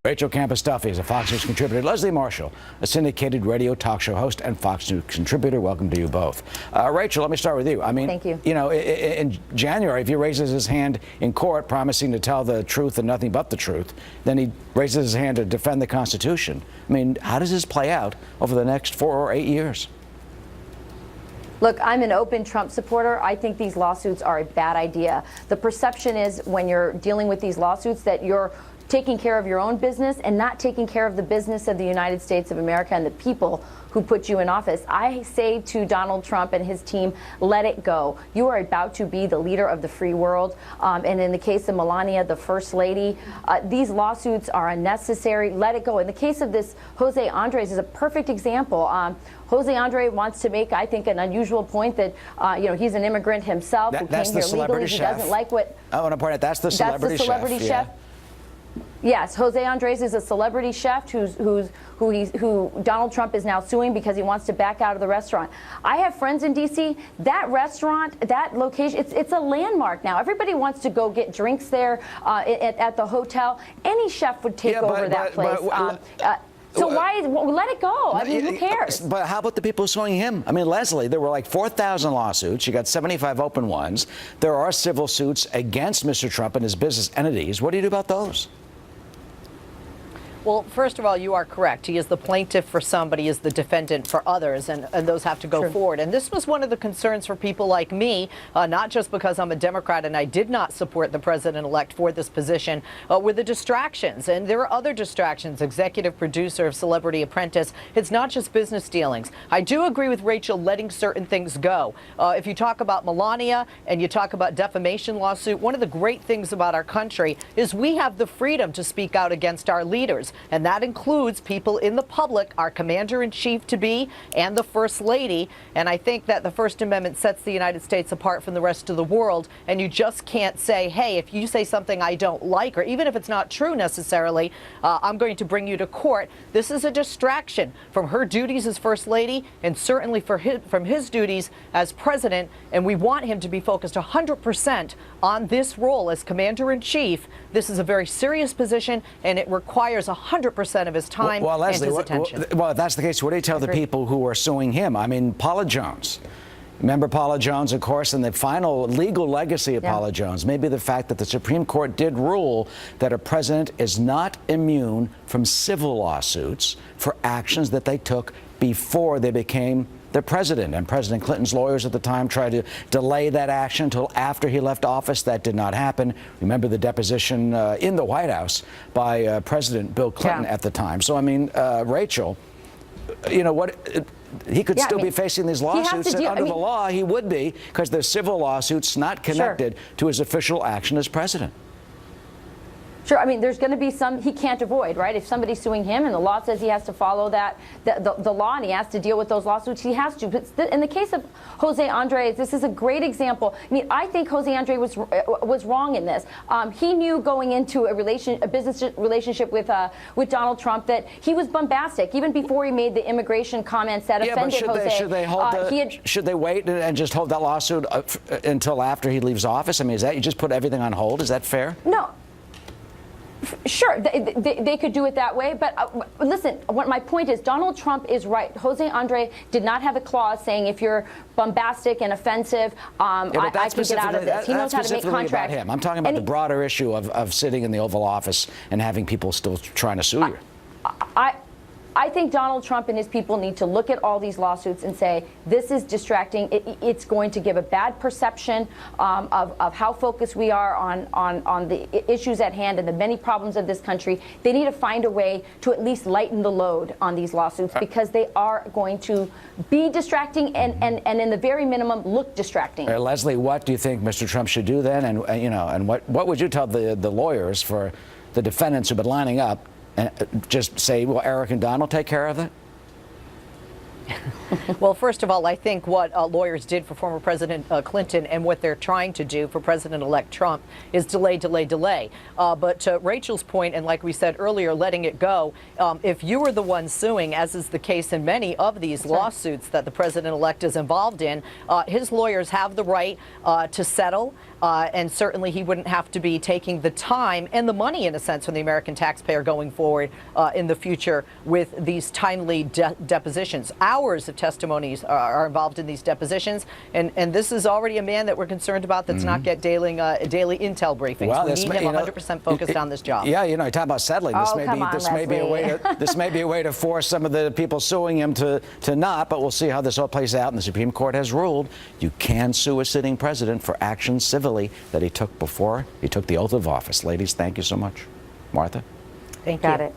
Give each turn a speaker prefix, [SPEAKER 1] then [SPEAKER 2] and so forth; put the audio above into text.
[SPEAKER 1] Rachel Campostuffy is a Fox News contributor. Leslie Marshall, a syndicated radio talk show host and Fox News contributor. Welcome to you both. Rachel, let me start with you. I mean,
[SPEAKER 2] thank you.
[SPEAKER 1] You know, in January, if he raises his hand in court promising to tell the truth and nothing but the truth, then he raises his hand to defend the Constitution. I mean, how does this play out over the next 4 or 8 years?
[SPEAKER 2] Look, I'm an open Trump supporter. I think these lawsuits are a bad idea. The perception is when you're dealing with these lawsuits that you're taking care of your own business and not taking care of the business of the United States of America and the people who put you in office. I say to Donald Trump and his team, let it go. You are about to be the leader of the free world. And in the case of Melania, the First Lady, these lawsuits are unnecessary. Let it go. In the case of this, Jose Andres is a perfect example. Jose Andres wants to make, I think, an unusual point that, you know, he's an immigrant himself who came here legally. He doesn't like what...
[SPEAKER 1] I want to point out that's the celebrity chef.
[SPEAKER 2] Yeah. Yes, Jose Andres is a celebrity chef who Donald Trump is now suing because he wants to back out of the restaurant. I have friends in D.C. That restaurant, that location, it's a landmark now. Everybody wants to go get drinks there at the hotel. Any chef would take over that place. So let it go? I mean, who cares?
[SPEAKER 1] But how about the people suing him? I mean, Leslie, there were like 4,000 lawsuits. You got 75 open ones. There are civil suits against Mr. Trump and his business entities. What do you do about those?
[SPEAKER 3] Well, first of all, you are correct. He is the plaintiff for some, but he is the defendant for others, and those have to go forward. And this was one of the concerns for people like me, not just because I'm a Democrat and I did not support the president-elect for this position, were the distractions. And there are other distractions, executive producer of Celebrity Apprentice. It's not just business dealings. I do agree with Rachel letting certain things go. If you talk about Melania and you talk about defamation lawsuit, one of the great things about our country is we have the freedom to speak out against our leaders. And that includes people in the public, our commander-in-chief to be, and the First Lady. And I think that the First Amendment sets the United States apart from the rest of the world. And you just can't say, hey, if you say something I don't like, or even if it's not true necessarily, I'm going to bring you to court. This is a distraction from her duties as First Lady and certainly from his duties as president. And we want him to be focused 100% on this role as commander-in-chief. This is a very serious position, and it requires 100% of his time
[SPEAKER 1] Leslie,
[SPEAKER 3] and his attention.
[SPEAKER 1] Well, if that's the case, what do you tell the people who are suing him? I mean, Paula Jones. Remember Paula Jones, of course, and the final legal legacy of Paula Jones, maybe the fact that the Supreme Court did rule that a president is not immune from civil lawsuits for actions that they took before they became the president. And President Clinton's lawyers at the time tried to delay that action until after he left office. That did not happen. Remember the deposition in the White House by President Bill Clinton at the time. So, I mean, Rachel, you know what? He could still be facing these lawsuits. And under the law, he would be, because they're civil lawsuits not connected to his official action as president.
[SPEAKER 2] Sure. I mean, there's going to be some he can't avoid, right? If somebody's suing him and the law says he has to follow the law and he has to deal with those lawsuits, he has to. But in the case of Jose Andres, this is a great example. I mean, I think Jose Andres was wrong in this. He knew going into a business relationship with Donald Trump that he was bombastic, even before he made the immigration comments that offended Jose.
[SPEAKER 1] Should they wait and just hold that lawsuit until after he leaves office? I mean, is that you just put everything on hold? Is that fair?
[SPEAKER 2] No. Sure, they could do it that way, but listen, what my point is, Donald Trump is right. Jose Andres did not have a clause saying if you're bombastic and offensive, I can get out of this. He knows how to make contracts.
[SPEAKER 1] About him. I'm talking about the broader issue of sitting in the Oval Office and having people still trying to sue you.
[SPEAKER 2] I think Donald Trump and his people need to look at all these lawsuits and say, this is distracting. It's going to give a bad perception of how focused we are on the issues at hand and the many problems of this country. They need to find a way to at least lighten the load on these lawsuits because they are going to be distracting and in the very minimum, look distracting.
[SPEAKER 1] Leslie, what do you think Mr. Trump should do then? And you know, and what would you tell the lawyers for the defendants who've been lining up? And just say, well, Eric and Don will take care of it?
[SPEAKER 3] Well, first of all, I think what lawyers did for former President Clinton and what they're trying to do for President-elect Trump is delay, delay, delay. But to Rachel's point, and like we said earlier, letting it go, if you were the one suing, as is the case in many of these lawsuits that the President-elect is involved in, his lawyers have the right to settle. And certainly he wouldn't have to be taking the time and the money, in a sense, from the American taxpayer going forward in the future with these timely depositions. Hours of testimonies are involved in these depositions. And this is already a man that we're concerned about that's not get daily intel briefings.
[SPEAKER 1] Well,
[SPEAKER 3] we need him 100% focused on this job.
[SPEAKER 1] Yeah, you know, talk about settling.
[SPEAKER 2] Oh,
[SPEAKER 1] This may be a way to force some of the people suing him to not, but we'll see how this all plays out. And the Supreme Court has ruled you can sue a sitting president for actions civilly that he took before he took the oath of office. Ladies, thank you so much. Martha?
[SPEAKER 3] Thank you.
[SPEAKER 2] Got it.